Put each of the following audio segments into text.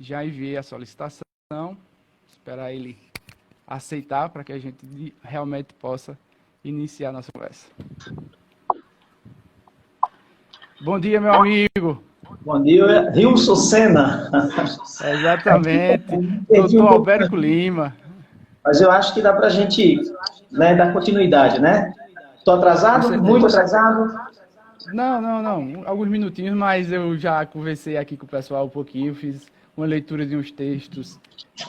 Já enviei a solicitação, esperar ele aceitar para que a gente realmente possa iniciar a nossa conversa. Bom dia, meu amigo. Bom dia, Rilson Senna. Exatamente. Perdi Doutor um pouco, Albérico Lima. mas eu acho que dá para a gente, né, dar continuidade, né? Estou Com atrasado? Muito certeza. atrasado? Não. Alguns minutinhos, mas eu já conversei aqui com o pessoal um pouquinho, fiz uma leitura de uns textos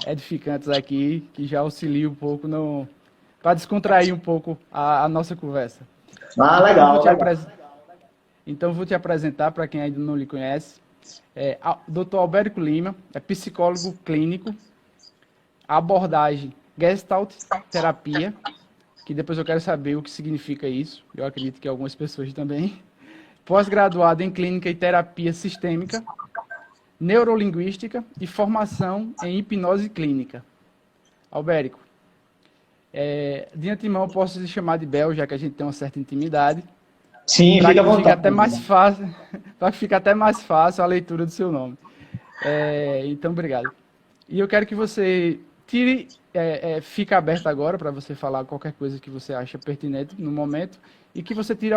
edificantes aqui, que já auxiliam um pouco para descontrair um pouco a nossa conversa. Ah, Então, eu vou legal, te legal. apresentar. Então, vou te apresentar para quem ainda não lhe conhece. Dr. Albérico Lima é psicólogo clínico, abordagem Gestalt terapia, que depois eu quero saber o que significa isso. Eu acredito que algumas pessoas também. Pós-graduado em clínica e terapia sistêmica, neurolinguística e formação em hipnose clínica. Albérico, de antemão eu posso te chamar de Bel, já que a gente tem uma certa intimidade. Sim, Para fica à que fique vontade. até mais fácil, para que fique até mais fácil a leitura do seu nome. Então, obrigado. E eu quero que você fique aberto agora para você falar qualquer coisa que você acha pertinente no momento e que você tire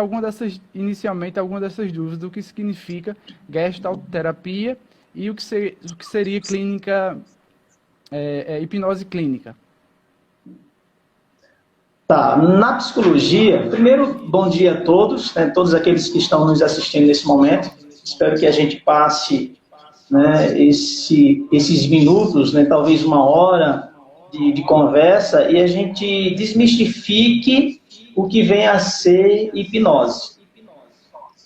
inicialmente alguma dessas dúvidas do que significa Gestalt terapia e o que seria clínica, hipnose clínica. Tá, na psicologia, primeiro, bom dia a todos, né, todos aqueles que estão nos assistindo nesse momento. Espero que a gente passe, né, esses minutos, né, talvez uma hora de conversa, e a gente desmistifique o que vem a ser hipnose.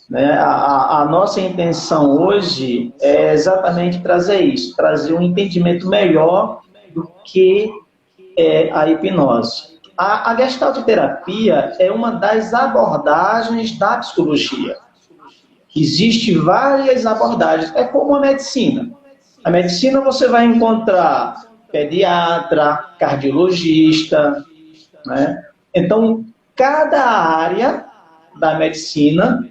Né? A nossa intenção hoje é exatamente trazer isso, trazer um entendimento melhor do que é a hipnose. A gestaltoterapia é uma das abordagens da psicologia. Existem várias abordagens, é como a medicina. A medicina você vai encontrar pediatra, cardiologista, né? Então, cada área da medicina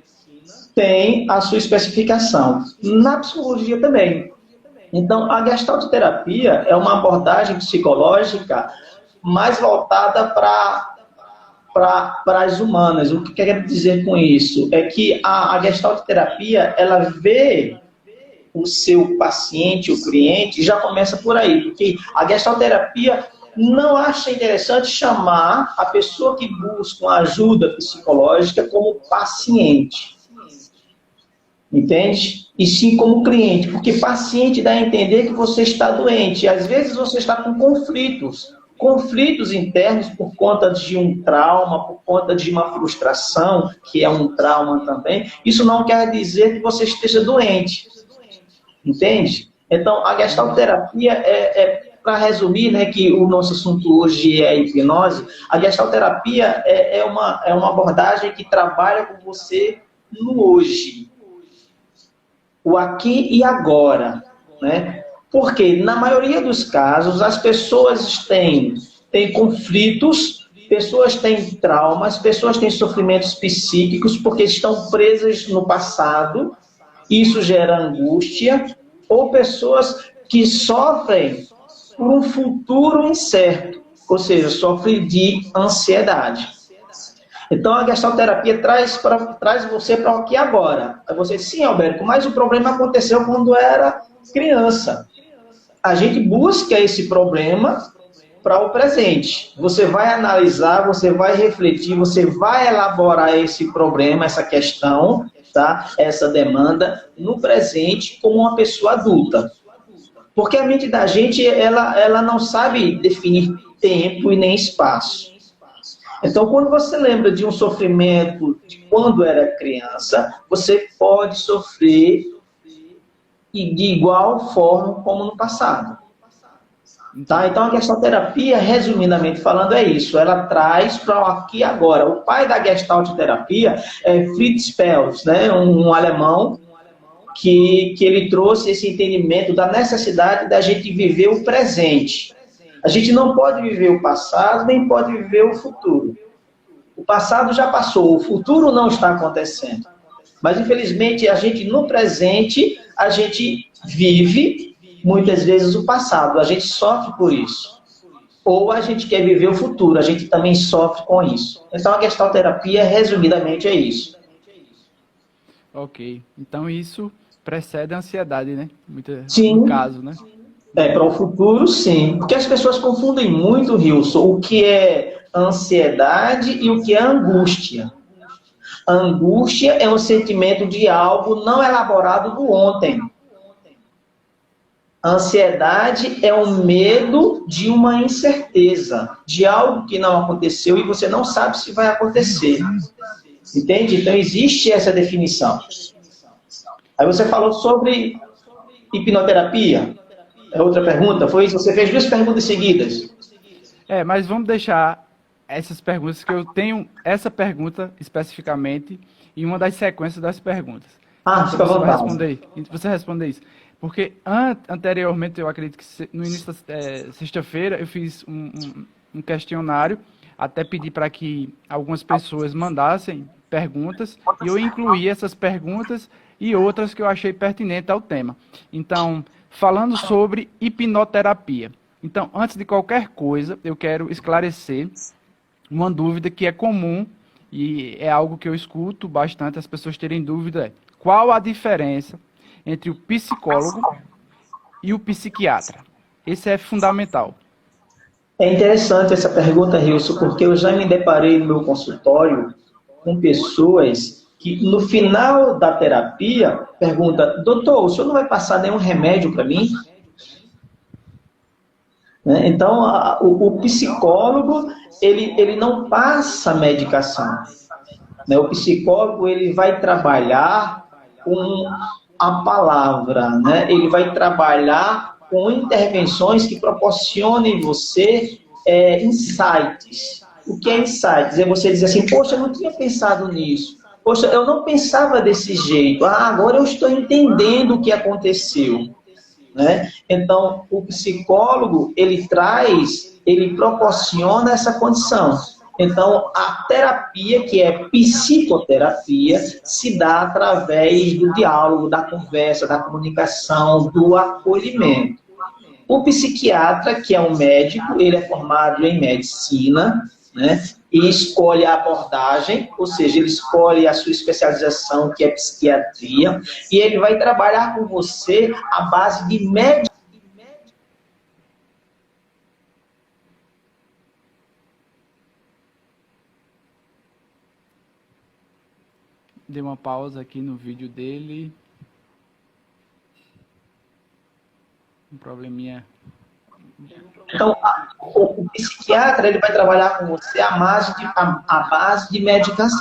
tem a sua especificação. Na psicologia também. Então, a gestaltoterapia é uma abordagem psicológica mais voltada para as humanas. O que eu quero dizer com isso? É que a gestaltoterapia, ela vê o seu paciente, o cliente, já começa por aí, porque a gestaltoterapia não acha interessante chamar a pessoa que busca uma ajuda psicológica como paciente. Entende? E sim como cliente, porque paciente dá a entender que você está doente. E às vezes você está com conflitos internos por conta de um trauma, por conta de uma frustração, que é um trauma também. Isso não quer dizer que você esteja doente. Entende? Então, a gestaltoterapia para resumir, né, que o nosso assunto hoje é hipnose, a gestaltoterapia é uma abordagem que trabalha com você no hoje. O aqui e agora, né? Porque, na maioria dos casos, as pessoas têm conflitos, pessoas têm traumas, pessoas têm sofrimentos psíquicos porque estão presas no passado, isso gera angústia, ou pessoas que sofrem por um futuro incerto, ou seja, sofrem de ansiedade. Então, a gestaltoterapia traz você para o aqui e agora. Aí você, sim, Alberto, mas o problema aconteceu quando era criança. A gente busca esse problema para o presente. Você vai analisar, você vai refletir, você vai elaborar esse problema, essa questão, tá? Essa demanda no presente como uma pessoa adulta. Porque a mente da gente, ela não sabe definir tempo e nem espaço. Então, quando você lembra de um sofrimento de quando era criança, você pode sofrer de igual forma como no passado. Tá? Então, a gestaltoterapia, resumidamente falando, é isso. Ela traz para o aqui e agora. O pai da gestaltoterapia é Fritz Perls, né? Um alemão que ele trouxe esse entendimento da necessidade da gente viver o presente. A gente não pode viver o passado, nem pode viver o futuro. O passado já passou, o futuro não está acontecendo. Mas, infelizmente, a gente, no presente, a gente vive muitas vezes o passado, a gente sofre por isso. Ou a gente quer viver o futuro, a gente também sofre com isso. Então a gestalterapia, resumidamente, é isso. Ok. Então isso precede a ansiedade, né? No Sim, caso, né? para o futuro, sim. Porque as pessoas confundem muito, Rilson, o que é ansiedade e o que é angústia. A angústia é um sentimento de algo não elaborado do ontem. A ansiedade é o medo de uma incerteza, de algo que não aconteceu e você não sabe se vai acontecer. Entende? Então existe essa definição. Aí você falou sobre hipnoterapia. É outra pergunta? Foi isso? Você fez duas perguntas seguidas. Mas vamos deixar essas perguntas, que eu tenho essa pergunta especificamente em uma das sequências das perguntas. Ah, Então fica à você vai vontade. responder, você responde isso. Porque anteriormente, eu acredito que no início da sexta-feira, eu fiz um questionário, até pedi para que algumas pessoas mandassem perguntas, e eu incluí essas perguntas e outras que eu achei pertinentes ao tema. Então, falando sobre hipnoterapia. Então, antes de qualquer coisa, eu quero esclarecer uma dúvida que é comum e é algo que eu escuto bastante as pessoas terem dúvida: qual a diferença entre o psicólogo e o psiquiatra? Esse é fundamental. É interessante essa pergunta, Rilson, porque eu já me deparei no meu consultório com pessoas que, no final da terapia, pergunta: doutor, o senhor não vai passar nenhum remédio para mim? Né? Então, o psicólogo, ele não passa medicação. Né? O psicólogo, ele vai trabalhar com a palavra, né? Ele vai trabalhar com intervenções que proporcionem você insights. O que é insights? É você dizer assim: poxa, eu não tinha pensado nisso. Poxa, eu não pensava desse jeito. Ah, agora eu estou entendendo o que aconteceu. Né? Então, o psicólogo, ele proporciona essa condição. Então, a terapia, que é psicoterapia, se dá através do diálogo, da conversa, da comunicação, do acolhimento. O psiquiatra, que é um médico, ele é formado em medicina, né? E escolhe a abordagem, ou seja, ele escolhe a sua especialização, que é psiquiatria, e ele vai trabalhar com você à base de medicina. Dei uma pausa aqui no vídeo dele. Um probleminha. Então, o psiquiatra, ele vai trabalhar com você à base de medicação.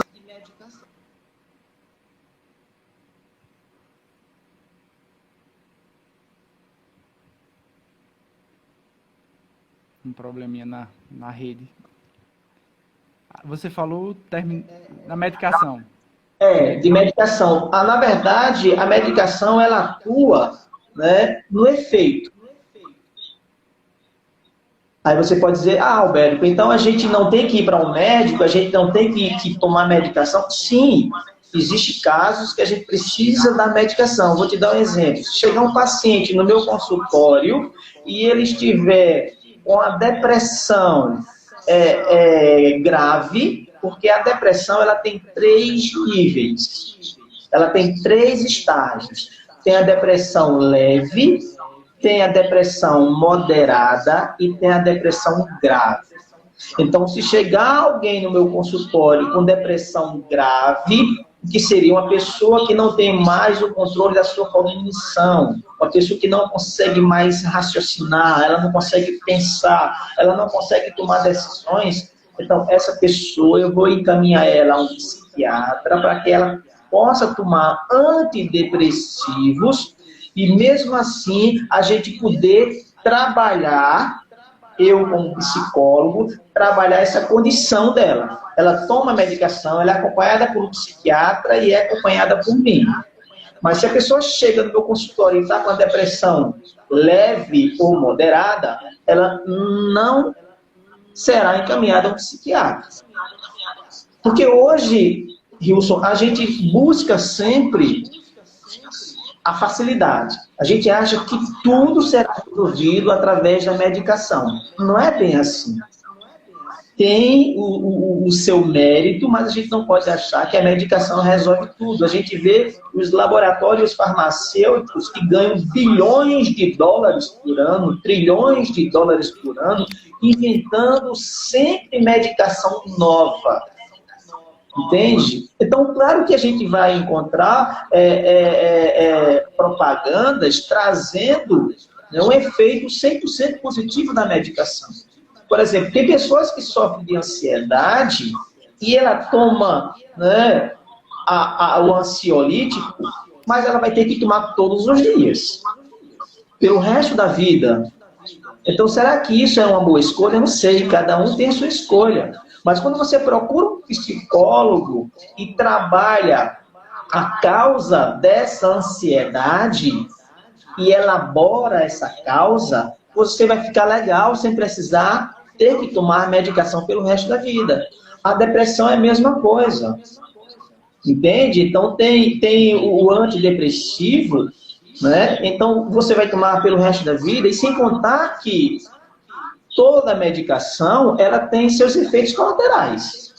Um probleminha na rede. Você falou na medicação. De medicação. Na verdade, a medicação, ela atua, né, no efeito. Aí você pode dizer: ah, Alberto, então a gente não tem que ir para um médico, a gente não tem que tomar medicação? Sim, existem casos que a gente precisa da medicação. Vou te dar um exemplo. Se chegar um paciente no meu consultório e ele estiver com a depressão grave, porque a depressão, ela tem 3 níveis, ela tem 3 estágios. Tem a depressão leve, tem a depressão moderada e tem a depressão grave. Então, se chegar alguém no meu consultório com depressão grave, que seria uma pessoa que não tem mais o controle da sua cognição, uma pessoa que não consegue mais raciocinar, ela não consegue pensar, ela não consegue tomar decisões, então essa pessoa, eu vou encaminhar ela a um psiquiatra para que ela possa tomar antidepressivos e mesmo assim a gente poder trabalhar, eu como psicólogo, trabalhar essa condição dela. Ela toma medicação, ela é acompanhada por um psiquiatra e é acompanhada por mim. Mas se a pessoa chega no meu consultório e está com a depressão leve ou moderada, ela não será encaminhada a um psiquiatra. Porque hoje, Rilson, a gente busca sempre a facilidade. A gente acha que tudo será resolvido através da medicação. Não é bem assim. Tem o seu mérito, mas a gente não pode achar que a medicação resolve tudo. A gente vê os laboratórios farmacêuticos que ganham bilhões de dólares por ano, trilhões de dólares por ano, inventando sempre medicação nova. Entende? Então, claro que a gente vai encontrar propagandas trazendo, né, um efeito 100% positivo da medicação. Por exemplo, tem pessoas que sofrem de ansiedade e ela toma, né, o ansiolítico, mas ela vai ter que tomar todos os dias, pelo resto da vida. Então, será que isso é uma boa escolha? Eu não sei, cada um tem a sua escolha. Mas quando você procura um psicólogo e trabalha a causa dessa ansiedade e elabora essa causa, você vai ficar legal sem precisar ter que tomar medicação pelo resto da vida. A depressão é a mesma coisa. Entende? Então, tem o antidepressivo, né? Então, você vai tomar pelo resto da vida, e sem contar que toda medicação, ela tem seus efeitos colaterais.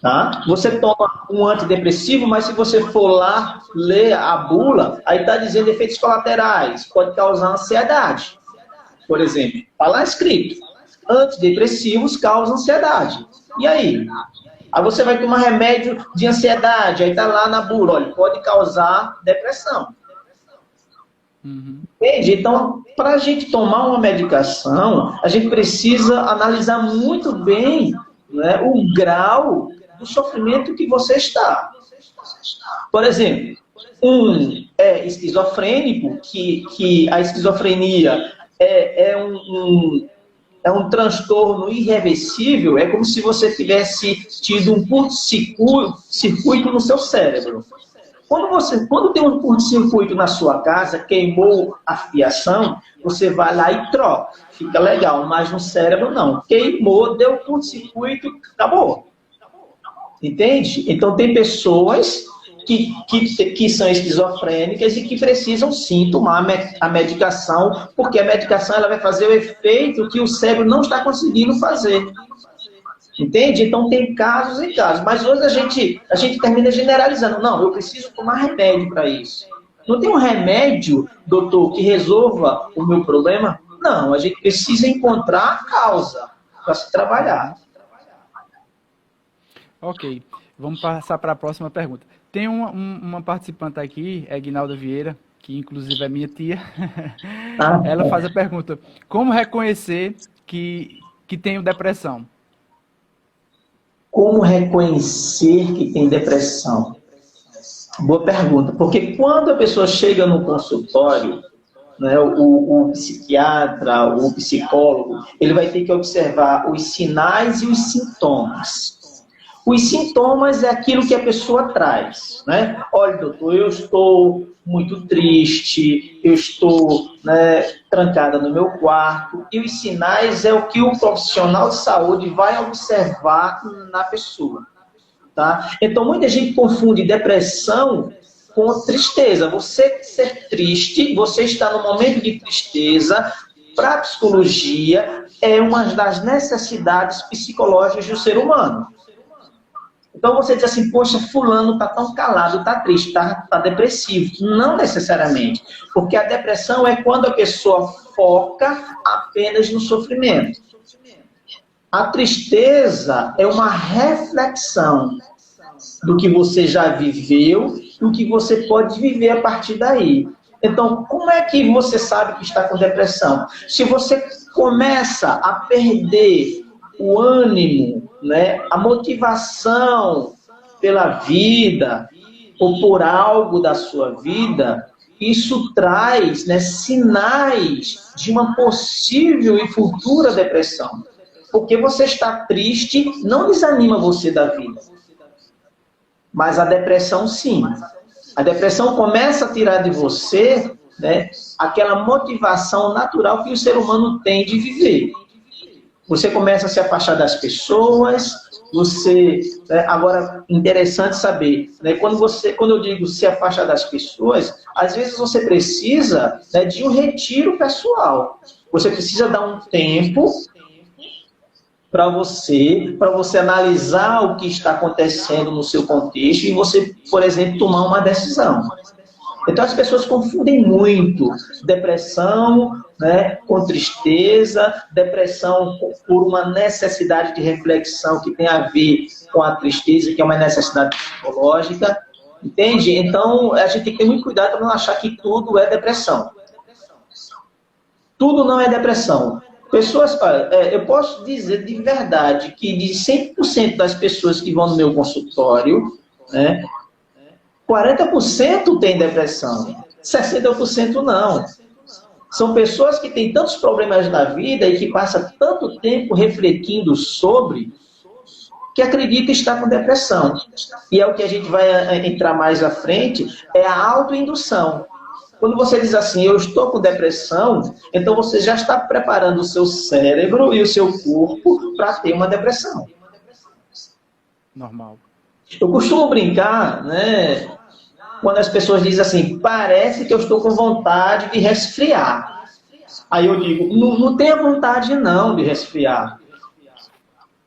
Tá? Você toma um antidepressivo, mas se você for lá ler a bula, aí está dizendo efeitos colaterais, pode causar ansiedade. Por exemplo, está lá escrito, antidepressivos causam ansiedade. E aí? Aí você vai tomar remédio de ansiedade, aí está lá na bula, olha, pode causar depressão. Entende? Então, para a gente tomar uma medicação, a gente precisa analisar muito bem, né, o grau do sofrimento que você está. Por exemplo, um é esquizofrênico, que a esquizofrenia é um transtorno irreversível, é como se você tivesse tido um curto-circuito no seu cérebro. Quando tem um curto-circuito na sua casa, queimou a fiação, você vai lá e troca. Fica legal, mas no cérebro não. Queimou, deu curto-circuito, acabou. Entende? Então tem pessoas que são esquizofrênicas e que precisam sim tomar a medicação, porque a medicação ela vai fazer o efeito que o cérebro não está conseguindo fazer. Entende? Então tem casos e casos, mas hoje a gente termina generalizando. Não, eu preciso tomar remédio para isso. Não tem um remédio, doutor, que resolva o meu problema? Não, a gente precisa encontrar a causa para se trabalhar. Ok, vamos passar para a próxima pergunta. Tem uma participante aqui, é Guinalda Vieira, que inclusive é minha tia. Ela faz a pergunta, como reconhecer que tenho depressão? Como reconhecer que tem depressão? Boa pergunta, porque quando a pessoa chega no consultório, né, o psiquiatra, o psicólogo, ele vai ter que observar os sinais e os sintomas. Os sintomas é aquilo que a pessoa traz, né? Olha, doutor, eu estou muito triste, eu estou, né, trancada no meu quarto. E os sinais é o que o profissional de saúde vai observar na pessoa, tá? Então, muita gente confunde depressão com tristeza. Você ser triste, você está no momento de tristeza, para a psicologia, é uma das necessidades psicológicas do ser humano. Então você diz assim, poxa, fulano está tão calado, está triste, está depressivo. Não necessariamente, porque a depressão é quando a pessoa foca apenas no sofrimento. A tristeza é uma reflexão do que você já viveu e do que você pode viver a partir daí. Então, como é que você sabe que está com depressão? Se você começa a perder o ânimo, né, a motivação pela vida ou por algo da sua vida, isso traz, né, sinais de uma possível e futura depressão. Porque você está triste não desanima você da vida. Mas a depressão sim. A depressão começa a tirar de você, né, aquela motivação natural que o ser humano tem de viver. Você começa a se afastar das pessoas, você... Agora, interessante saber, né, quando eu digo se afastar das pessoas, às vezes você precisa, né, de um retiro pessoal. Você precisa dar um tempo para você analisar o que está acontecendo no seu contexto e você, por exemplo, tomar uma decisão. Então as pessoas confundem muito depressão, né, com tristeza, depressão por uma necessidade de reflexão que tem a ver com a tristeza, que é uma necessidade psicológica, entende? Então a gente tem que ter muito cuidado para não achar que tudo é depressão. Tudo não é depressão. Pessoas, eu posso dizer de verdade que de 100% das pessoas que vão no meu consultório, né, 40% tem depressão, 60% não. São pessoas que têm tantos problemas na vida e que passam tanto tempo refletindo sobre, que acreditam estar com depressão. E é o que a gente vai entrar mais à frente, é a autoindução. Quando você diz assim, eu estou com depressão, então você já está preparando o seu cérebro e o seu corpo para ter uma depressão. Normal. Eu costumo brincar, né, quando as pessoas dizem assim, parece que eu estou com vontade de resfriar. Aí eu digo, não tenha vontade não de resfriar.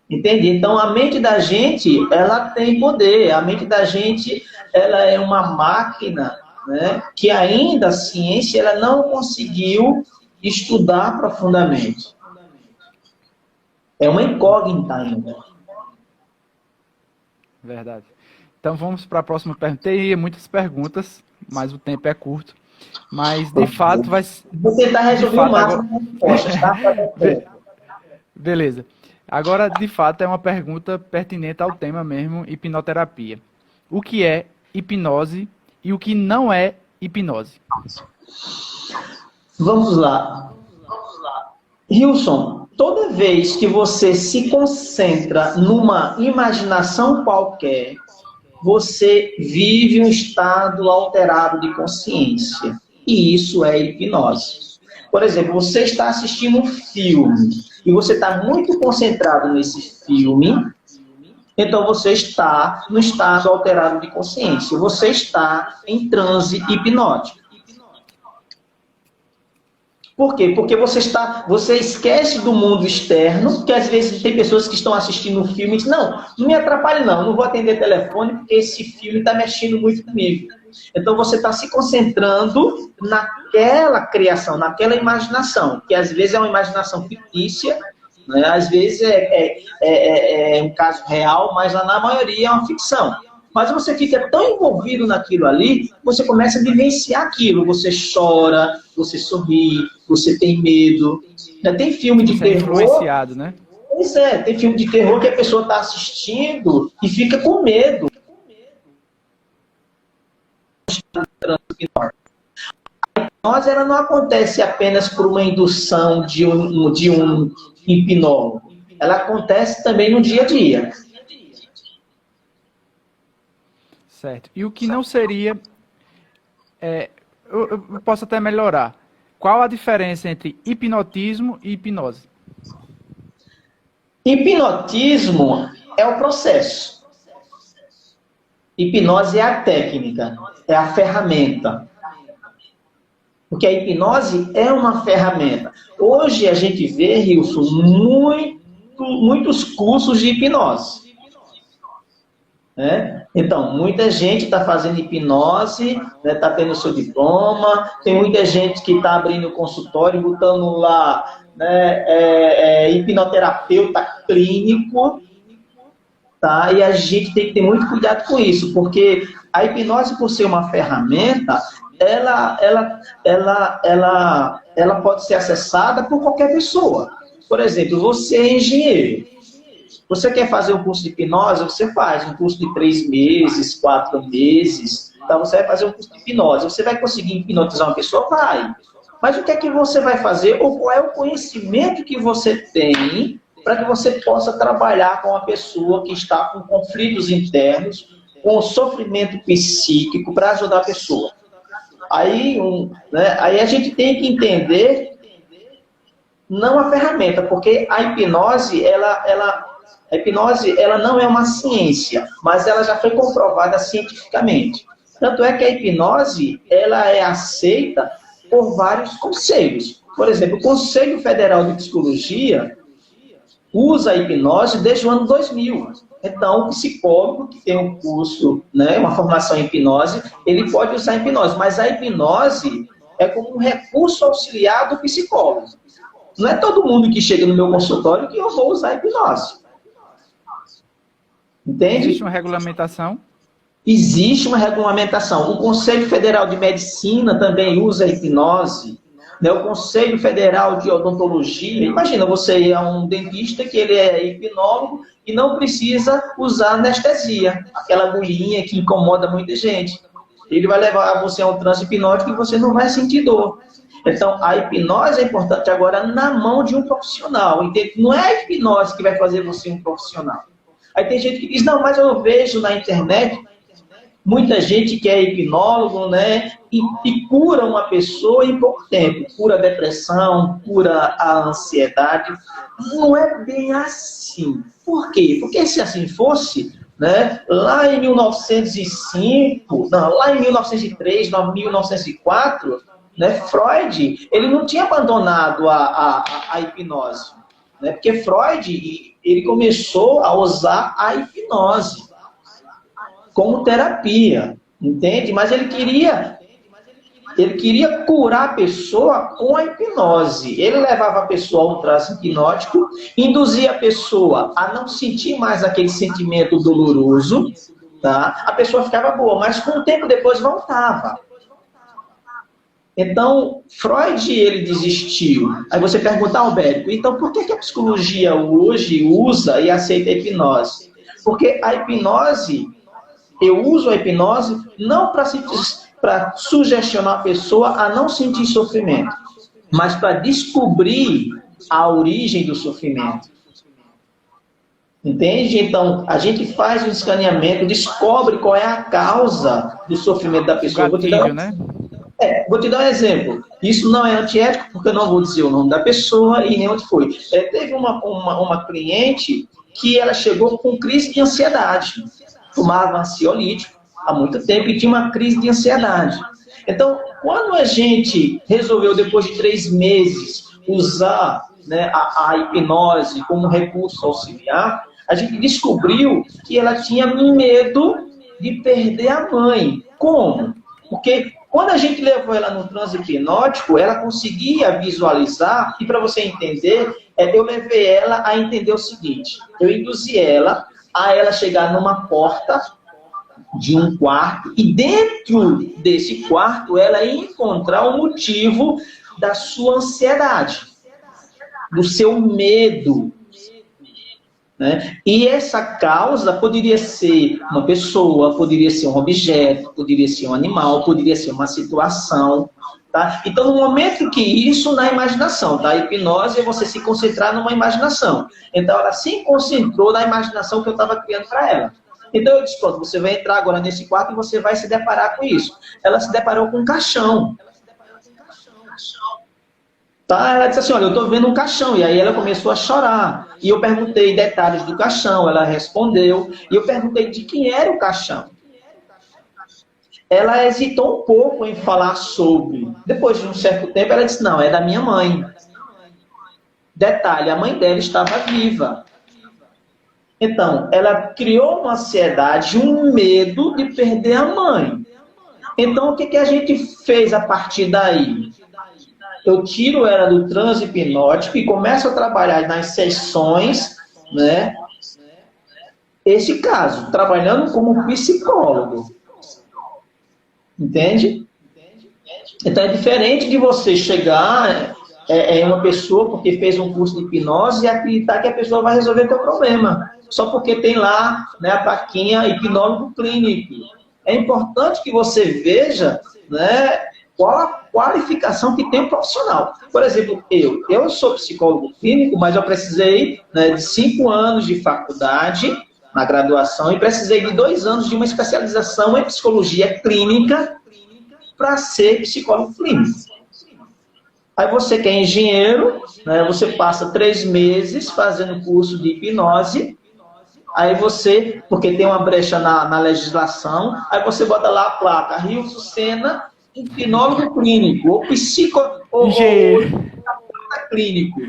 Entende? Então a mente da gente, ela tem poder. A mente da gente, ela é uma máquina, né, que ainda a ciência ela não conseguiu estudar profundamente. É uma incógnita ainda. Verdade. Então vamos para a próxima pergunta. Tem muitas perguntas, mas o tempo é curto. Mas de fato vai... Vou tentar resolver o máximo de respostas, tá? Beleza. Agora, de fato, é uma pergunta pertinente ao tema mesmo, hipnoterapia. O que é hipnose e o que não é hipnose? Vamos lá. Hilson, toda vez que você se concentra numa imaginação qualquer, você vive um estado alterado de consciência. E isso é hipnose. Por exemplo, você está assistindo um filme e você está muito concentrado nesse filme, então você está no estado alterado de consciência. Você está em transe hipnótico. Por quê? Porque você esquece do mundo externo, que às vezes tem pessoas que estão assistindo um filme e dizem, não me atrapalhe não vou atender telefone porque esse filme está mexendo muito comigo. Então você está se concentrando naquela criação, naquela imaginação, que às vezes é uma imaginação fictícia, né? Às vezes é um caso real, mas na maioria é uma ficção. Mas você fica tão envolvido naquilo ali, você começa a vivenciar aquilo. Você chora, você sorri, você tem medo. Tem filme de terror... influenciado, né? Pois é, tem filme de terror que a pessoa está assistindo e fica com medo. A hipnose ela não acontece apenas por uma indução de um hipnólogo. Ela acontece também no dia a dia. Certo. E o que não seria... eu posso até melhorar. Qual a diferença entre hipnotismo e hipnose? Hipnotismo é o processo. Hipnose é a técnica, é a ferramenta. Porque a hipnose é uma ferramenta. Hoje a gente vê, Hilson, muitos cursos de hipnose. Né? Então, muita gente está fazendo hipnose, está tendo seu diploma, tem muita gente que está abrindo consultório, botando lá, né, hipnoterapeuta clínico, tá? E a gente tem que ter muito cuidado com isso, porque a hipnose, por ser uma ferramenta, ela pode ser acessada por qualquer pessoa. Por exemplo, você é engenheiro. Você quer fazer um curso de hipnose? Você faz um curso de 3 meses, 4 meses. Então, você vai fazer um curso de hipnose. Você vai conseguir hipnotizar uma pessoa? Vai. Mas o que é que você vai fazer? Ou qual é o conhecimento que você tem para que você possa trabalhar com uma pessoa que está com conflitos internos, com sofrimento psíquico, para ajudar a pessoa? Aí a gente tem que entender não a ferramenta, porque a hipnose, ela não é uma ciência, mas ela já foi comprovada cientificamente. Tanto é que a hipnose, ela é aceita por vários conselhos. Por exemplo, o Conselho Federal de Psicologia usa a hipnose desde o ano 2000. Então, o psicólogo que tem um curso, né, uma formação em hipnose, ele pode usar a hipnose, mas a hipnose é como um recurso auxiliar do psicólogo. Não é todo mundo que chega no meu consultório que eu vou usar a hipnose. Entende? Existe uma regulamentação? Existe uma regulamentação. O Conselho Federal de Medicina também usa a hipnose. Né? O Conselho Federal de Odontologia. Imagina, você ir a um dentista que ele é hipnólogo e não precisa usar anestesia. Aquela agulhinha que incomoda muita gente. Ele vai levar você a um transe hipnótico e você não vai sentir dor. Então, a hipnose é importante agora na mão de um profissional. Entende? Não é a hipnose que vai fazer você um profissional. Aí tem gente que diz, não, mas eu vejo na internet muita gente que é hipnólogo, né? E cura uma pessoa em pouco tempo. Cura a depressão, cura a ansiedade. Não é bem assim. Por quê? Porque se assim fosse, né, lá em 1905, não, lá em 1903, 1904, né, Freud, ele não tinha abandonado a hipnose. Né? Porque Freud, ele começou a usar a hipnose como terapia, entende? Mas ele queria curar a pessoa com a hipnose. Ele levava a pessoa a um transe hipnótico, induzia a pessoa a não sentir mais aquele sentimento doloroso, tá? A pessoa ficava boa, mas com o tempo depois voltava. Então, Freud, ele desistiu. Aí você pergunta, Alberto, então por que a psicologia hoje usa e aceita a hipnose? Porque a hipnose, eu uso a hipnose não para sugestionar a pessoa a não sentir sofrimento, mas para descobrir a origem do sofrimento. Entende? Então, a gente faz um escaneamento, descobre qual é a causa do sofrimento da pessoa. Gatilho, né? Vou te dar um exemplo. Isso não é antiético, porque eu não vou dizer o nome da pessoa e nem onde foi. Teve uma cliente que ela chegou com crise de ansiedade. Tomava ansiolítico há muito tempo e tinha uma crise de ansiedade. Então, quando a gente resolveu, depois de 3 meses, usar, né, a hipnose como recurso auxiliar, a gente descobriu que ela tinha medo de perder a mãe. Como? Porque quando a gente levou ela no transe hipnótico, ela conseguia visualizar, e para você entender, eu levei ela a entender o seguinte, eu induzi ela a ela chegar numa porta de um quarto, e dentro desse quarto ela ia encontrar o motivo da sua ansiedade, do seu medo. Né? E essa causa poderia ser uma pessoa, poderia ser um objeto, poderia ser um animal, poderia ser uma situação. Tá? Então, no momento que isso na imaginação, tá? A hipnose é você se concentrar numa imaginação. Então, ela se concentrou na imaginação que eu estava criando para ela. Então, eu disse, pronto, você vai entrar agora nesse quarto e você vai se deparar com isso. Ela se deparou com um caixão. Tá? Ela disse assim, olha, eu estou vendo um caixão. E aí ela começou a chorar. E eu perguntei detalhes do caixão, ela respondeu. E eu perguntei de quem era o caixão. Ela hesitou um pouco em falar sobre. Depois de um certo tempo, ela disse, não, é da minha mãe. Detalhe, a mãe dela estava viva. Então, ela criou uma ansiedade, um medo de perder a mãe. Então, o que a gente fez a partir daí? Eu tiro ela do transe hipnótico e começo a trabalhar nas sessões, né? Esse caso, trabalhando como psicólogo. Entende? Então é diferente de você chegar em uma pessoa porque fez um curso de hipnose e acreditar que a pessoa vai resolver o teu problema. Só porque tem lá, né, a plaquinha hipnólogo clínico. É importante que você veja, né, qual a qualificação que tem o profissional. Por exemplo, eu sou psicólogo clínico, mas eu precisei, né, de 5 anos de faculdade na graduação e precisei de 2 anos de uma especialização em psicologia clínica para ser psicólogo clínico. Aí você que é engenheiro, né, você passa 3 meses fazendo curso de hipnose, aí você, porque tem uma brecha na legislação, aí você bota lá a placa, Rilson Senna, hipnólogo clínico, ou ou Engenheiro. clínico.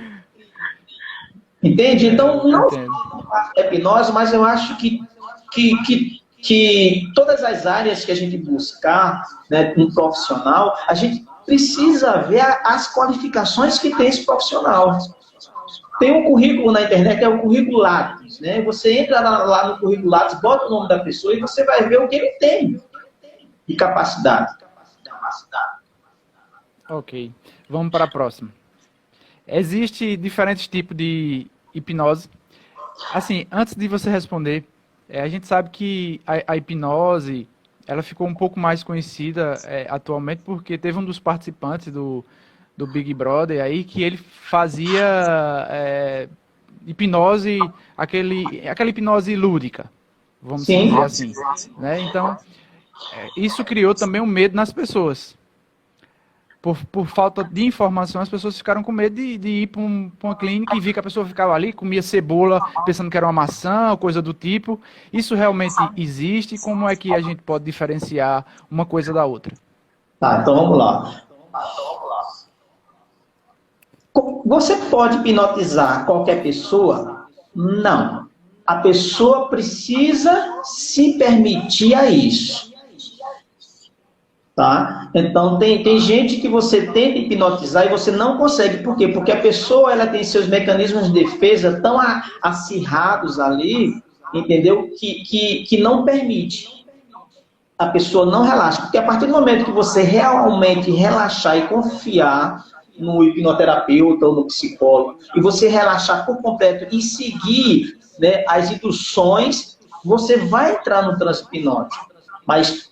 Entende? Então, não Entendo. só a hipnose, mas eu acho que todas as áreas que a gente buscar, né, um profissional, a gente precisa ver as qualificações que tem esse profissional. Tem um currículo na internet, é o currículo Lattes, né? Você entra lá no currículo Lattes, bota o nome da pessoa e você vai ver o que ele tem de capacidade. Ok. Vamos para a próxima. Existe diferentes tipos de hipnose. Assim, antes de você responder, a gente sabe que a hipnose, ela ficou um pouco mais conhecida atualmente porque teve um dos participantes do Big Brother aí que ele fazia hipnose, aquela hipnose lúdica, vamos Sim. dizer assim, né? Então, isso criou também um medo nas pessoas. Por falta de informação, as pessoas ficaram com medo de ir para uma clínica e ver que a pessoa ficava ali, comia cebola, pensando que era uma maçã, ou coisa do tipo. Isso realmente existe? Como é que a gente pode diferenciar uma coisa da outra? Tá, então vamos lá. Você pode hipnotizar qualquer pessoa? Não. A pessoa precisa se permitir a isso. Tá? Então, tem gente que você tenta hipnotizar e você não consegue. Por quê? Porque a pessoa ela tem seus mecanismos de defesa tão acirrados ali, entendeu? Que não permite. A pessoa não relaxa. Porque a partir do momento que você realmente relaxar e confiar no hipnoterapeuta ou no psicólogo, e você relaxar por completo e seguir, né, as instruções, você vai entrar no transe hipnótico. Mas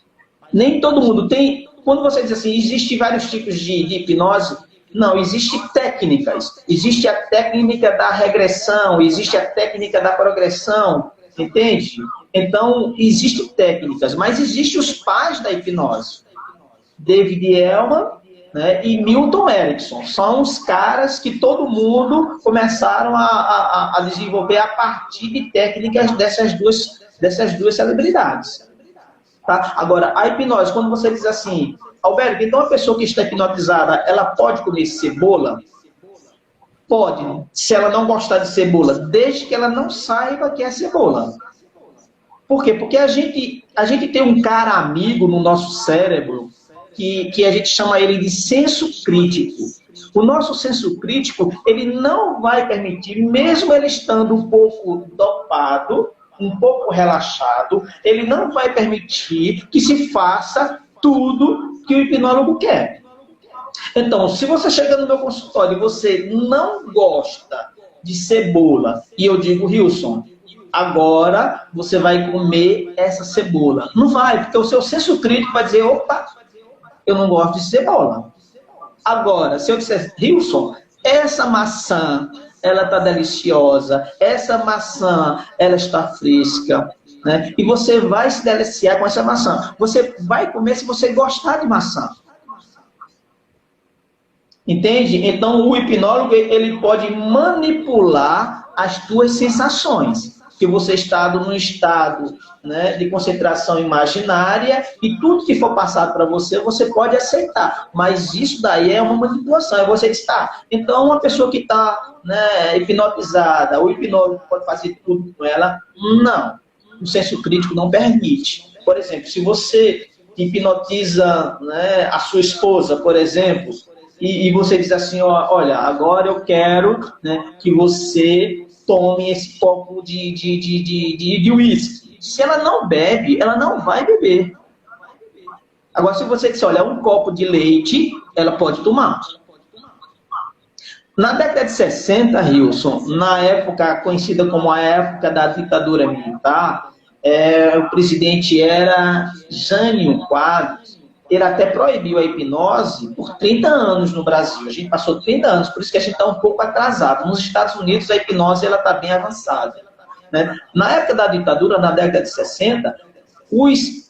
nem todo mundo tem. Quando você diz assim, existem vários tipos de hipnose, não, existem técnicas. Existe a técnica da regressão, existe a técnica da progressão, entende? Então, existem técnicas, mas existem os pais da hipnose. David Elman, né, e Milton Erickson. São os caras que todo mundo começaram a desenvolver a partir de técnicas dessas duas celebridades. Tá? Agora, a hipnose, quando você diz assim, Alberto, então a pessoa que está hipnotizada, ela pode comer cebola? Pode, se ela não gostar de cebola, desde que ela não saiba que é cebola. Por quê? Porque a gente tem um cara amigo no nosso cérebro que a gente chama ele de senso crítico. O nosso senso crítico, ele não vai permitir, mesmo ele estando um pouco dopado, um pouco relaxado, ele não vai permitir que se faça tudo que o hipnólogo quer. Então, se você chega no meu consultório e você não gosta de cebola, e eu digo, Wilson, agora você vai comer essa cebola. Não vai, porque o seu senso crítico vai dizer, opa, eu não gosto de cebola. Agora, se eu disser, Wilson, essa maçã, ela está deliciosa, essa maçã, ela está fresca, né? E você vai se deliciar com essa maçã. Você vai comer se você gostar de maçã. Entende? Então, o hipnólogo, ele pode manipular as tuas sensações. Que você está num estado, né, de concentração imaginária e tudo que for passado para você, você pode aceitar. Mas isso daí é uma manipulação. É você diz, tá, então uma pessoa que está, né, hipnotizada, o hipnólogo pode fazer tudo com ela? Não. O senso crítico não permite. Por exemplo, se você hipnotiza, né, a sua esposa, por exemplo, e você diz assim, ó, olha, agora eu quero, né, que você tome esse copo de uísque. Se ela não bebe, ela não vai beber. Agora, se você disser, olha, um copo de leite, ela pode tomar. Na década de 60, Wilson, na época conhecida como a época da ditadura militar, o presidente era Jânio Quadros. Ele até proibiu a hipnose por 30 anos no Brasil. A gente passou 30 anos, por isso que a gente está um pouco atrasado. Nos Estados Unidos, a hipnose está bem avançada. Né? Na época da ditadura, na década de 60, os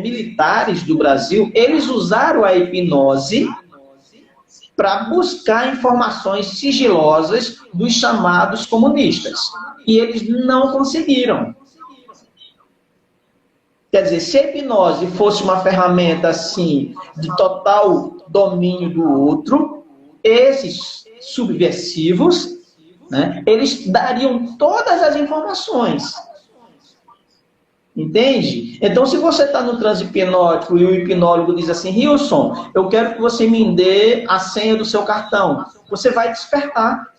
militares do Brasil, eles usaram a hipnose para buscar informações sigilosas dos chamados comunistas. E eles não conseguiram. Quer dizer, se a hipnose fosse uma ferramenta assim, de total domínio do outro, esses subversivos, né, eles dariam todas as informações. Entende? Então, se você está no transe hipnótico e o hipnólogo diz assim, Rilson, eu quero que você me dê a senha do seu cartão, você vai despertar.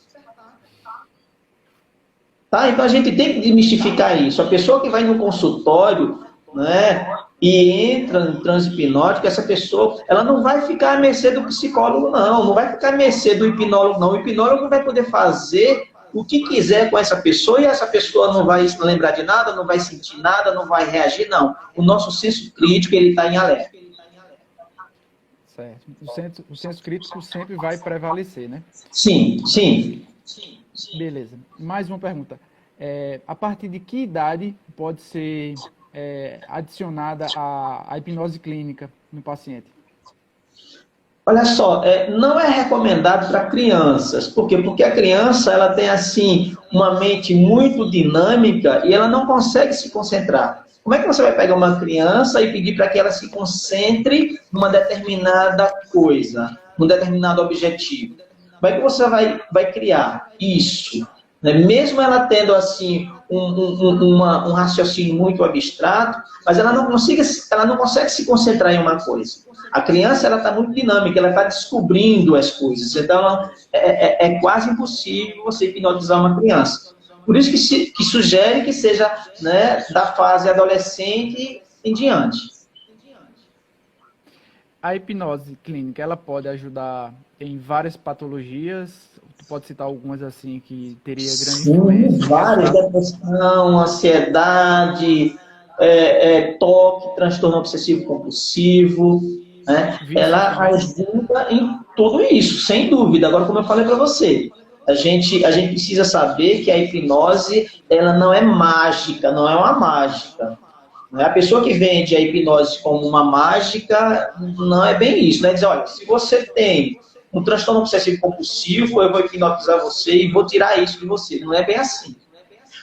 Tá? Então, a gente tem que desmistificar isso. A pessoa que vai no consultório, né, e entra no transe hipnótico, essa pessoa, ela não vai ficar à mercê do psicólogo, não vai ficar à mercê do hipnólogo, não. O hipnólogo vai poder fazer o que quiser com essa pessoa e essa pessoa não vai lembrar de nada, não vai sentir nada, não vai reagir, não. O nosso senso crítico, ele está em alerta. Certo. O senso crítico sempre vai prevalecer, né? Sim, sim. Beleza. Mais uma pergunta. A partir de que idade pode ser adicionada a hipnose clínica no paciente? Olha só, não é recomendado para crianças. Por quê? Porque a criança ela tem assim uma mente muito dinâmica e ela não consegue se concentrar. Como é que você vai pegar uma criança e pedir para que ela se concentre numa determinada coisa, num determinado objetivo? Como é que você vai criar isso? Né? Mesmo ela tendo assim um raciocínio muito abstrato, mas ela não consegue se concentrar em uma coisa. A criança ela está muito dinâmica, ela está descobrindo as coisas. Então, é quase impossível você hipnotizar uma criança. Por isso que sugere que seja, né, da fase adolescente em diante. A hipnose clínica, ela pode ajudar em várias patologias? Tu pode citar algumas assim que teria grande influência? Várias, depressão, ansiedade, toque, transtorno obsessivo compulsivo, né? Ela ajuda em tudo isso, sem dúvida. Agora, como eu falei para você, a gente precisa saber que a hipnose ela não é mágica, não é uma mágica. A pessoa que vende a hipnose como uma mágica, não é bem isso, né? Diz, olha, se você tem um transtorno obsessivo compulsivo, eu vou hipnotizar você e vou tirar isso de você. Não é bem assim.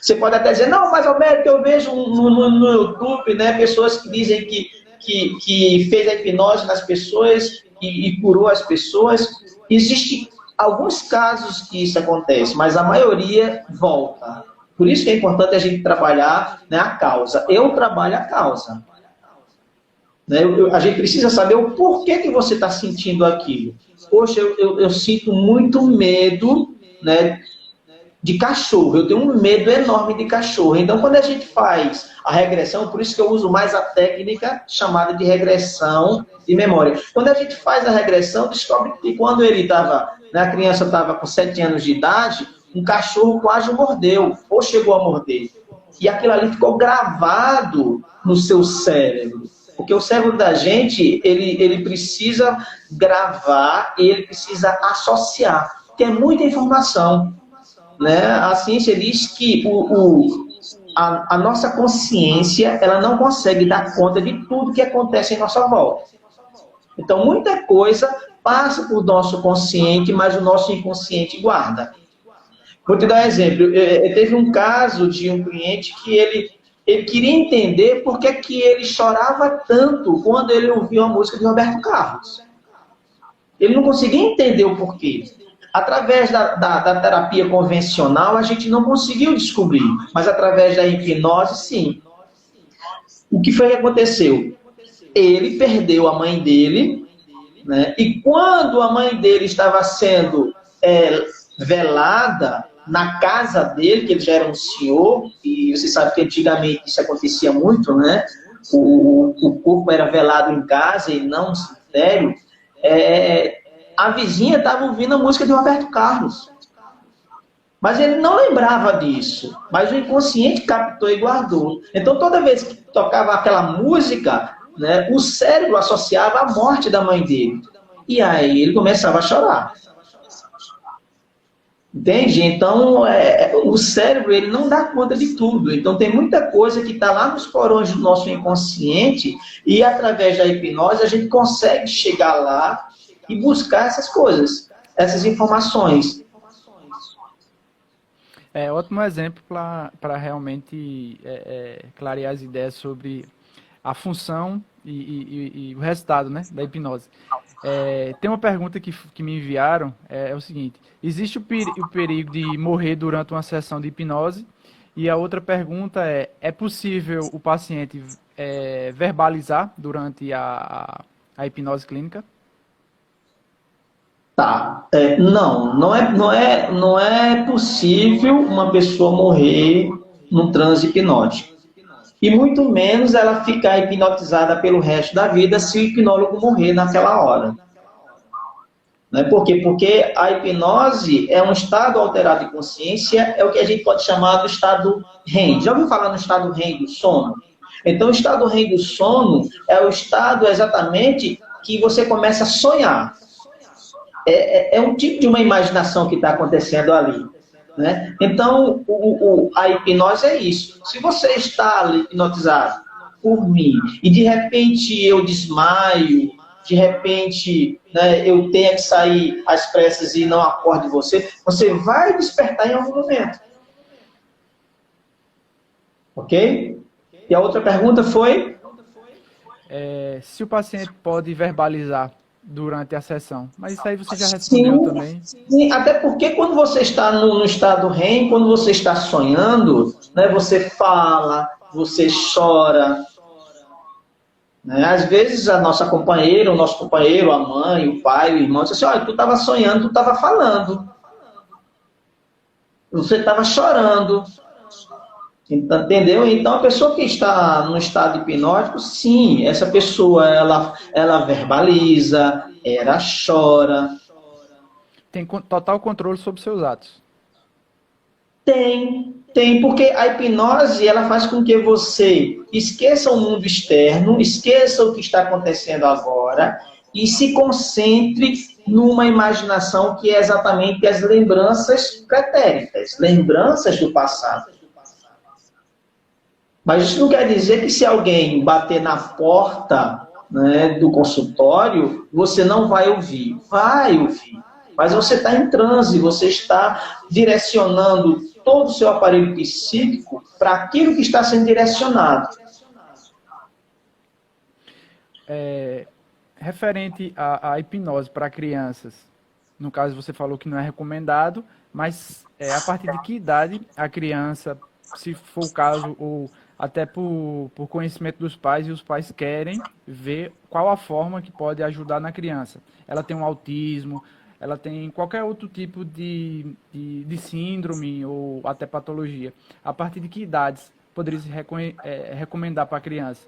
Você pode até dizer, não, mas Alberto, eu vejo no YouTube, né, pessoas que dizem que fez a hipnose nas pessoas e curou as pessoas. Existem alguns casos que isso acontece, mas a maioria volta. Por isso que é importante a gente trabalhar, né, a causa. Eu trabalho a causa. Né? A gente precisa saber o porquê que você está sentindo aquilo. Poxa, eu sinto muito medo, né, de cachorro. Eu tenho um medo enorme de cachorro. Então, quando a gente faz a regressão, por isso que eu uso mais a técnica chamada de regressão de memória. Quando a gente faz a regressão, descobre que quando ele estava, né, a criança estava com 7 anos de idade, um cachorro quase o mordeu, ou chegou a morder. E aquilo ali ficou gravado no seu cérebro. Porque o cérebro da gente, ele precisa gravar, ele precisa associar, que é muita informação. Né? A ciência diz que a nossa consciência ela não consegue dar conta de tudo que acontece em nossa volta. Então, muita coisa passa por nosso consciente, mas o nosso inconsciente guarda. Vou te dar um exemplo. Teve um caso de um cliente que ele queria entender por que ele chorava tanto quando ele ouvia a música de Roberto Carlos. Ele não conseguia entender o porquê. Através da terapia convencional, a gente não conseguiu descobrir, mas através da hipnose, sim. O que foi que aconteceu? Ele perdeu a mãe dele, né? E quando a mãe dele estava sendo velada na casa dele, que ele já era um senhor, e você sabe que antigamente isso acontecia muito, né? O corpo era velado em casa e não no cemitério. A vizinha estava ouvindo a música de Roberto Carlos. Mas ele não lembrava disso. Mas o inconsciente captou e guardou. Então, toda vez que tocava aquela música, né, o cérebro associava a morte da mãe dele. E aí ele começava a chorar. Entende? Então, o cérebro ele não dá conta de tudo. Então, tem muita coisa que está lá nos porões do nosso inconsciente e, através da hipnose, a gente consegue chegar lá e buscar essas coisas. essas informações. É ótimo exemplo para realmente clarear as ideias sobre a função e o resultado, né, da hipnose. Tem uma pergunta que me enviaram, é o seguinte: existe o perigo de morrer durante uma sessão de hipnose? E a outra pergunta é possível o paciente verbalizar durante a hipnose clínica? Tá. Não é possível uma pessoa morrer num transe hipnótico. E muito menos ela ficar hipnotizada pelo resto da vida se o hipnólogo morrer naquela hora. Né? Por quê? Porque a hipnose é um estado alterado de consciência, é o que a gente pode chamar do estado REM. Já ouviu falar no estado REM do sono? Então, o estado REM do sono é o estado exatamente que você começa a sonhar. É um tipo de uma imaginação que está acontecendo ali. Né? Então, a hipnose é isso. Se você está ali hipnotizado por mim e de repente eu desmaio, de repente, né, eu tenha que sair às pressas e não acorde você, você vai despertar em algum momento. Ok? E a outra pergunta foi? Se o paciente pode verbalizar durante a sessão. Mas isso aí você já respondeu também. Sim, até porque quando você está no estado REM, quando você está sonhando, né, você fala, você chora. Né? Às vezes a nossa companheira, o nosso companheiro, a mãe, o pai, o irmão, diz assim: olha, tu estava sonhando, tu estava falando. Você estava chorando. Entendeu? Então, a pessoa que está no estado hipnótico, sim, essa pessoa, ela verbaliza, ela chora. Tem total controle sobre seus atos. Tem, porque a hipnose, ela faz com que você esqueça o mundo externo, esqueça o que está acontecendo agora e se concentre numa imaginação que é exatamente as lembranças pretéritas, lembranças do passado. Mas isso não quer dizer que se alguém bater na porta, né, do consultório, você não vai ouvir. Vai ouvir. Mas você está em transe, você está direcionando todo o seu aparelho psíquico para aquilo que está sendo direcionado. Referente à hipnose para crianças, no caso você falou que não é recomendado, mas a partir de que idade a criança, se for o caso, ou até por conhecimento dos pais, e os pais querem ver qual a forma que pode ajudar na criança. Ela tem um autismo, ela tem qualquer outro tipo de síndrome ou até patologia. A partir de que idades poderia se recomendar para a criança?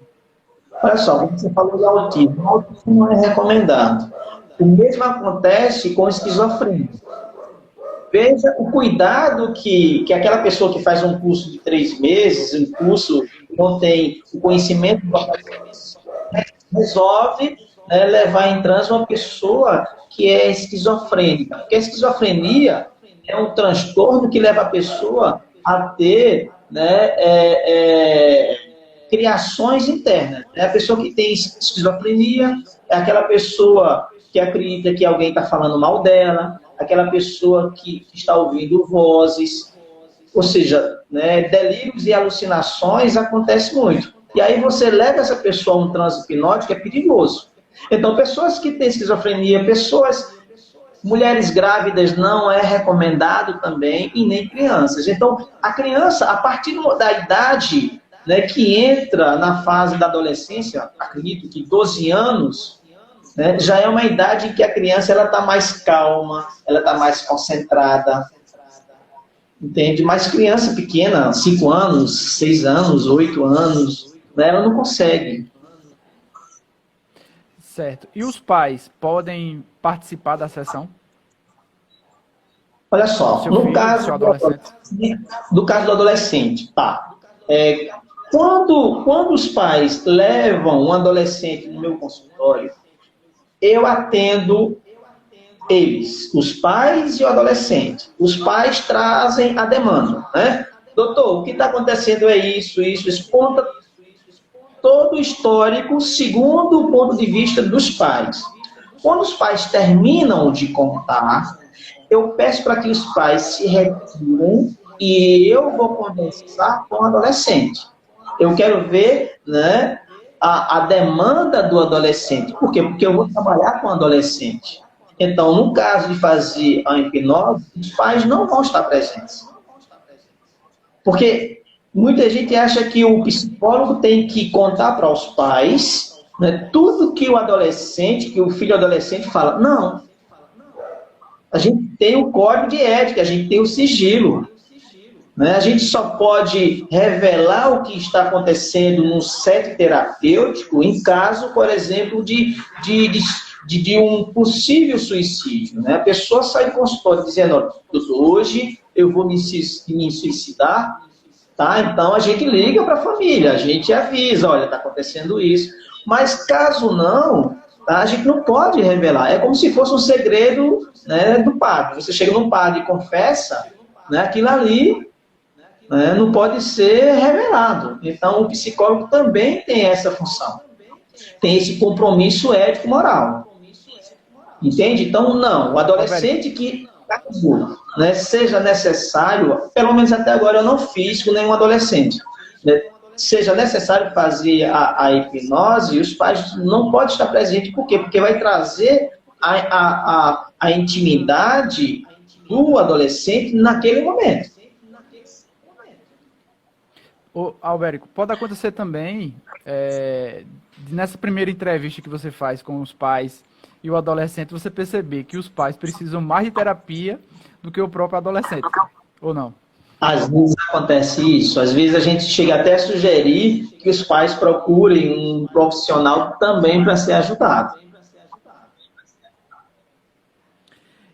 Olha só, você falou de autismo. O autismo não é recomendado. O mesmo acontece com esquizofrenia. Veja o cuidado que aquela pessoa que faz um curso de 3 meses, um curso que não tem o conhecimento, resolve, né, levar em transe uma pessoa que é esquizofrênica. Porque a esquizofrenia é um transtorno que leva a pessoa a ter, né, criações internas. A pessoa que tem esquizofrenia é aquela pessoa que acredita que alguém está falando mal dela, aquela pessoa que está ouvindo vozes, ou seja, né, delírios e alucinações acontecem muito. E aí você leva essa pessoa a um transe hipnótico, é perigoso. Então, pessoas que têm esquizofrenia, mulheres grávidas não é recomendado também, e nem crianças. Então, a criança, a partir da idade, né, que entra na fase da adolescência, acredito que 12 anos, né, já é uma idade em que a criança está mais calma, ela está mais concentrada, entende? Mas criança pequena, 5 anos, 6 anos, 8 anos, né, ela não consegue. Certo. E os pais podem participar da sessão? Olha só, no caso do adolescente, tá. Quando os pais levam um adolescente no meu consultório, eu atendo eles, os pais e o adolescente. Os pais trazem a demanda, né? Doutor, o que está acontecendo é isso, conta todo o histórico segundo o ponto de vista dos pais. Quando os pais terminam de contar, eu peço para que os pais se retirem e eu vou conversar com o adolescente. Eu quero ver, né, a demanda do adolescente. Por quê? Porque eu vou trabalhar com o adolescente. Então, no caso de fazer a hipnose, os pais não vão estar presentes. Porque muita gente acha que o psicólogo tem que contar para os pais, né, tudo que o adolescente, que o filho adolescente fala. Não. A gente tem o código de ética, a gente tem o sigilo. Né? A gente só pode revelar o que está acontecendo num set terapêutico em caso, por exemplo, de um possível suicídio. Né? A pessoa sai do consultório dizendo, hoje eu vou me suicidar, tá? Então a gente liga para a família, a gente avisa, olha, está acontecendo isso. Mas caso não, tá? A gente não pode revelar. É como se fosse um segredo, né, do padre. Você chega num padre e confessa, né, aquilo ali, né, não pode ser revelado. Então o psicólogo também tem essa função. Tem esse compromisso ético-moral. Entende? Então, não. O adolescente que casou, né, seja necessário, pelo menos até agora eu não fiz com nenhum adolescente, né, seja necessário fazer a hipnose, os pais não podem estar presentes. Por quê? Porque vai trazer a intimidade do adolescente naquele momento. Ô, Albérico, pode acontecer também, nessa primeira entrevista que você faz com os pais e o adolescente, você perceber que os pais precisam mais de terapia do que o próprio adolescente, ou não? Às vezes acontece isso, às vezes a gente chega até a sugerir que os pais procurem um profissional também para ser ajudado.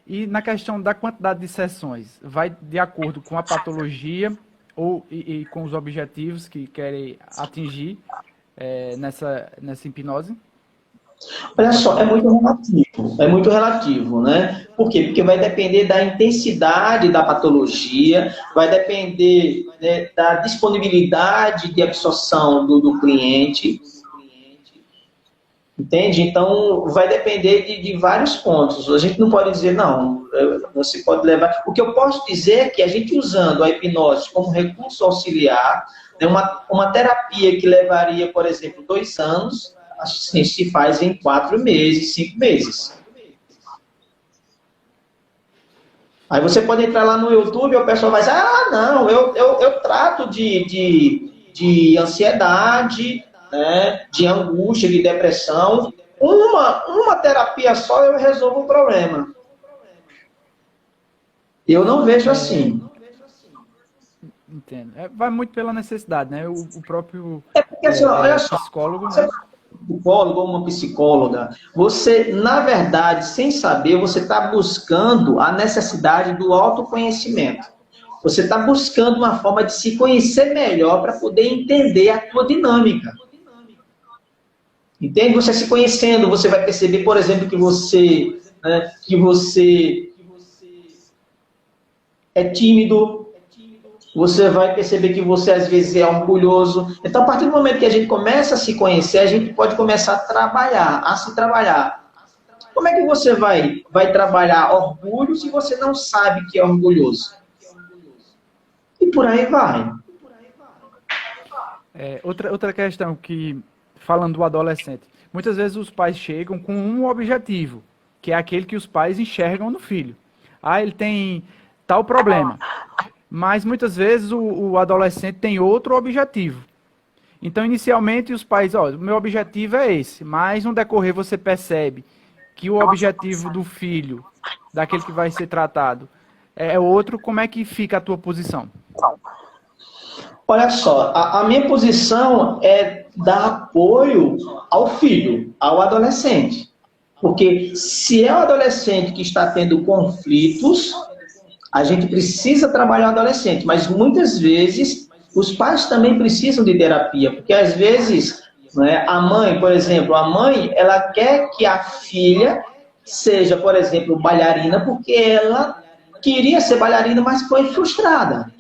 E na questão da quantidade de sessões, vai de acordo com a patologia e com os objetivos que querem atingir nessa hipnose? Olha só, é muito relativo, né? Por quê? Porque vai depender da intensidade da patologia, vai depender, né, da disponibilidade de absorção do cliente, entende? Então, vai depender de vários pontos. A gente não pode dizer, não, você pode levar... O que eu posso dizer é que a gente usando a hipnose como recurso auxiliar, né, uma terapia que levaria, por exemplo, 2 anos... assim, se faz em 4 meses, 5 meses. Aí você pode entrar lá no YouTube e o pessoal vai dizer, não, eu trato de ansiedade, né, de angústia, de depressão. Uma terapia só eu resolvo o problema. Eu não vejo assim. Entendo. Vai muito pela necessidade, né? O próprio porque, assim, olha só, psicólogo, né? Psicólogo ou uma psicóloga, você, na verdade, sem saber, você está buscando a necessidade do autoconhecimento. Você está buscando uma forma de se conhecer melhor para poder entender a tua dinâmica. Entende? Você se conhecendo, você vai perceber, por exemplo, que você é tímido. Você vai perceber que você, às vezes, é orgulhoso. Então, a partir do momento que a gente começa a se conhecer, a gente pode começar a se trabalhar. Como é que você vai trabalhar orgulho se você não sabe que é orgulhoso? E por aí vai. Outra questão que, falando do adolescente, muitas vezes os pais chegam com um objetivo, que é aquele que os pais enxergam no filho. Ele tem tal problema. Mas muitas vezes o adolescente tem outro objetivo. Então, inicialmente, os pais, o meu objetivo é esse, mas no decorrer você percebe que o objetivo do filho, daquele que vai ser tratado, é outro. Como é que fica a tua posição? Olha só, a minha posição é dar apoio ao filho, ao adolescente. Porque se é o adolescente que está tendo conflitos, a gente precisa trabalhar o adolescente, mas muitas vezes os pais também precisam de terapia, porque às vezes, né, a mãe, por exemplo, ela quer que a filha seja, por exemplo, bailarina, porque ela queria ser bailarina, mas foi frustrada.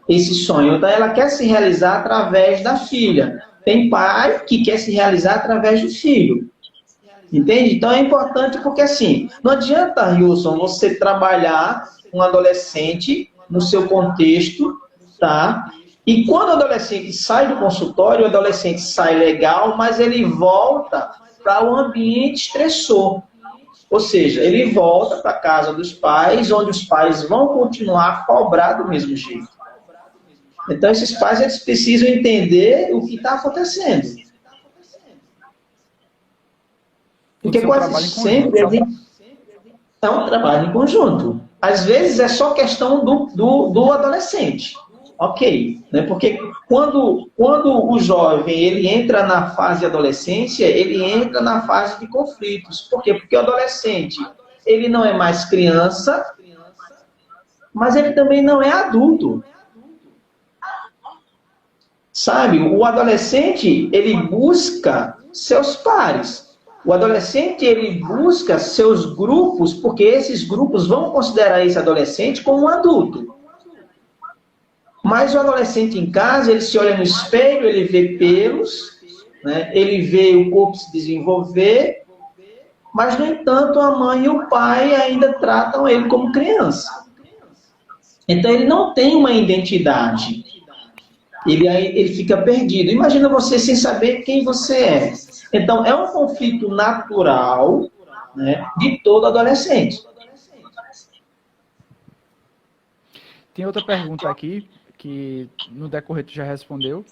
Esse sonho, então ela quer se realizar através da filha. Tem pai que quer se realizar através do filho. Entende? Então é importante porque, assim, não adianta, Wilson, você trabalhar um adolescente no seu contexto, tá? E quando o adolescente sai do consultório, o adolescente sai legal, mas ele volta para o ambiente estressor. Ou seja, ele volta para a casa dos pais, onde os pais vão continuar a cobrar do mesmo jeito. Então, esses pais eles precisam entender o que está acontecendo. Porque quase sempre é um trabalho em conjunto. Às vezes é só questão do adolescente. Ok. Né? Porque quando o jovem ele entra na fase de adolescência, ele entra na fase de conflitos. Por quê? Porque o adolescente ele não é mais criança, mas ele também não é adulto. Sabe? O adolescente ele busca seus pares. O adolescente, ele busca seus grupos, porque esses grupos vão considerar esse adolescente como um adulto. Mas o adolescente em casa, ele se olha no espelho, ele vê pelos, né? Ele vê o corpo se desenvolver, mas, no entanto, a mãe e o pai ainda tratam ele como criança. Então, ele não tem uma identidade. Ele fica perdido. Imagina você sem saber quem você é. Então, é um conflito natural, né, de todo adolescente. Tem outra pergunta aqui, que no decorrer tu já respondeu,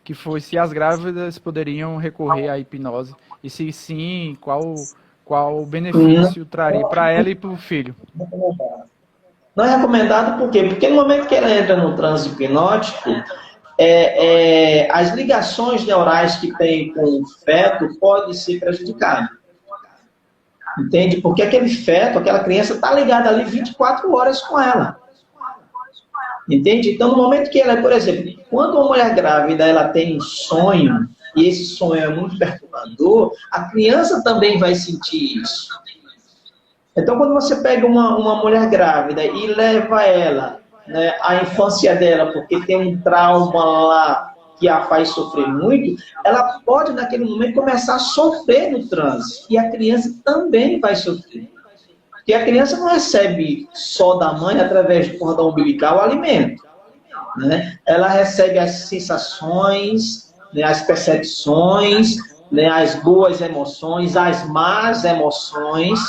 que foi se as grávidas poderiam recorrer à hipnose. E se sim, qual benefício traria para ela e para o filho? Não é recomendado por quê? Porque no momento que ela entra no transe hipnótico, as ligações neurais que tem com o feto podem ser prejudicadas. Entende? Porque aquele feto, aquela criança está ligada ali 24 horas com ela. Entende? Então, no momento que ela, por exemplo, quando uma mulher grávida ela tem um sonho, e esse sonho é muito perturbador, a criança também vai sentir isso. Então, quando você pega uma mulher grávida e leva ela, né, a infância dela, porque tem um trauma lá que a faz sofrer muito, ela pode, naquele momento, começar a sofrer no transe. E a criança também vai sofrer. Porque a criança não recebe só da mãe, através do cordão umbilical, o alimento. Né? Ela recebe as sensações, né, as percepções, né, as boas emoções, as más emoções.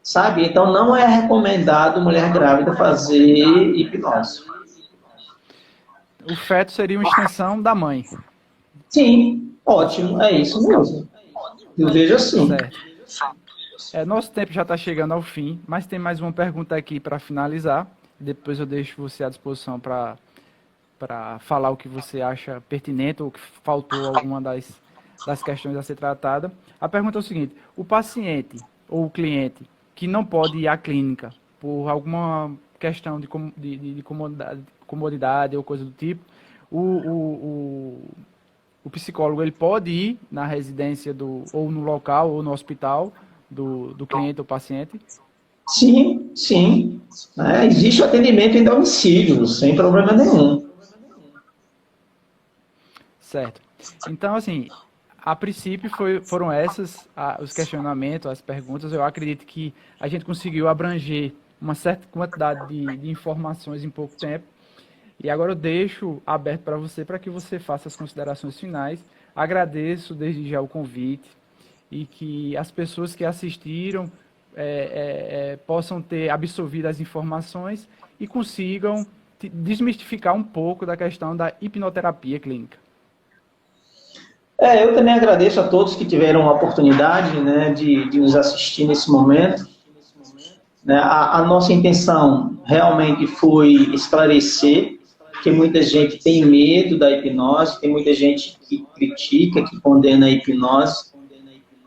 Sabe? Então, não é recomendado mulher grávida fazer hipnose. O feto seria uma extensão da mãe. Sim, ótimo, é isso mesmo. Eu vejo assim. Certo. Nosso tempo já está chegando ao fim, mas tem mais uma pergunta aqui para finalizar. Depois eu deixo você à disposição para falar o que você acha pertinente ou que faltou alguma das questões a ser tratada. A pergunta é o seguinte: o paciente ou o cliente que não pode ir à clínica por alguma questão de comodidade ou coisa do tipo, o psicólogo ele pode ir na residência ou no local ou no hospital do cliente ou paciente? Sim, sim. Existe o atendimento em domicílio, sem problema nenhum. Certo. Então, assim, a princípio foram esses os questionamentos, as perguntas. Eu acredito que a gente conseguiu abranger uma certa quantidade de informações em pouco tempo. E agora eu deixo aberto para você, para que você faça as considerações finais. Agradeço desde já o convite e que as pessoas que assistiram possam ter absorvido as informações e consigam desmistificar um pouco da questão da hipnoterapia clínica. Eu também agradeço a todos que tiveram a oportunidade, né, de nos assistir nesse momento. A nossa intenção realmente foi esclarecer, porque muita gente tem medo da hipnose, tem muita gente que critica, que condena a hipnose.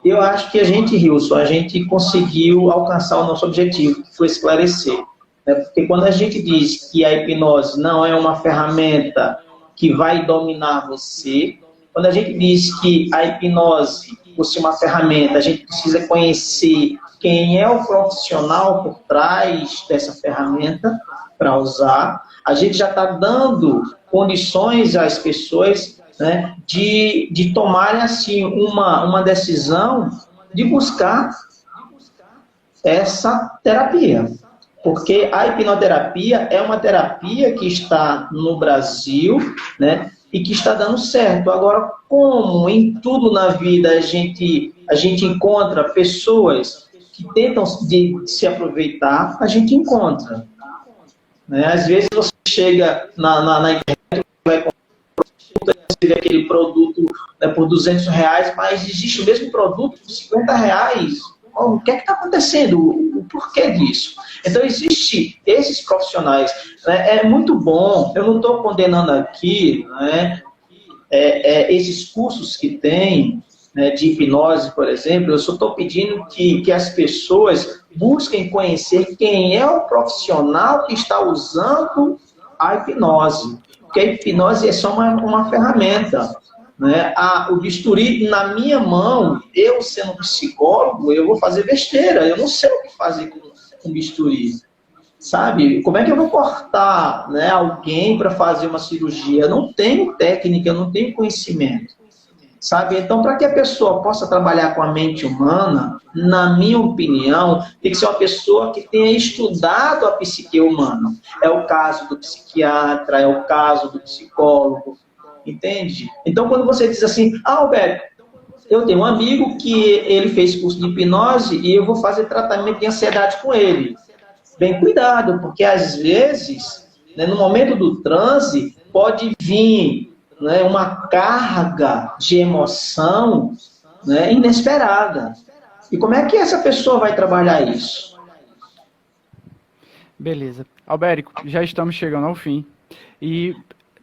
Eu acho que a gente conseguiu alcançar o nosso objetivo, que foi esclarecer. Porque quando a gente diz que a hipnose não é uma ferramenta que vai dominar você, quando a gente diz que a hipnose, por ser uma ferramenta, a gente precisa conhecer quem é o profissional por trás dessa ferramenta para usar, a gente já está dando condições às pessoas né, de tomarem assim, uma decisão de buscar essa terapia. Porque a hipnoterapia é uma terapia que está no Brasil, né, e que está dando certo. Agora, como em tudo na vida a gente encontra pessoas que tentam se aproveitar, a gente encontra. Né? Às vezes você chega na internet, vai comprar aquele produto, né, por R$ 200, mas existe o mesmo produto por R$ 50. O que é que está acontecendo? O porquê disso? Então, existe esses profissionais. Né? É muito bom, eu não estou condenando aqui, né, esses cursos que tem, né, de hipnose, por exemplo, eu só estou pedindo que as pessoas busquem conhecer quem é o profissional que está usando a hipnose. Porque a hipnose é só uma ferramenta. Né? O bisturi na minha mão, eu sendo psicólogo, eu vou fazer besteira, eu não sei o que fazer com bisturi, sabe? Como é que eu vou cortar, né, alguém para fazer uma cirurgia? Eu não tenho técnica, eu não tenho conhecimento, sabe? Então, para que a pessoa possa trabalhar com a mente humana, na minha opinião, tem que ser uma pessoa que tenha estudado a psique humana. É o caso do psiquiatra, é o caso do psicólogo, entende? Então, quando você diz assim, Alberto, eu tenho um amigo que ele fez curso de hipnose e eu vou fazer tratamento de ansiedade com ele. Bem, cuidado, porque às vezes, né, no momento do transe, pode vir, né, uma carga de emoção, né, inesperada. E como é que essa pessoa vai trabalhar isso? Beleza. Albérico, já estamos chegando ao fim. E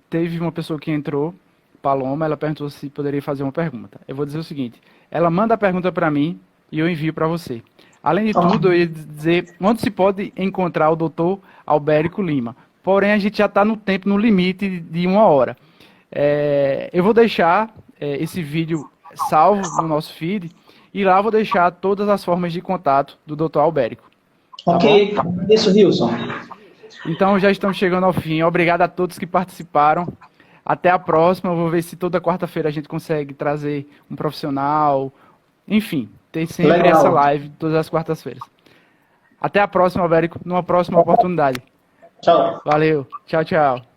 teve uma pessoa que entrou, Paloma, ela perguntou se poderia fazer uma pergunta. Eu vou dizer o seguinte, ela manda a pergunta para mim e eu envio para você. Além de tudo, eu ia dizer onde se pode encontrar o Dr. Albérico Lima. Porém, a gente já está no tempo, no limite de 1 hora. Eu vou deixar esse vídeo salvo no nosso feed e lá eu vou deixar todas as formas de contato do Dr. Albérico. Tá ok, bom? isso, Wilson. Então, já estamos chegando ao fim. Obrigado a todos que participaram. Até a próxima. Eu vou ver se toda quarta-feira a gente consegue trazer um profissional. Enfim, tem sempre Legal. essa live todas as quartas-feiras. Até a próxima, Albérico, numa próxima oportunidade. Tchau. Valeu. Tchau, tchau.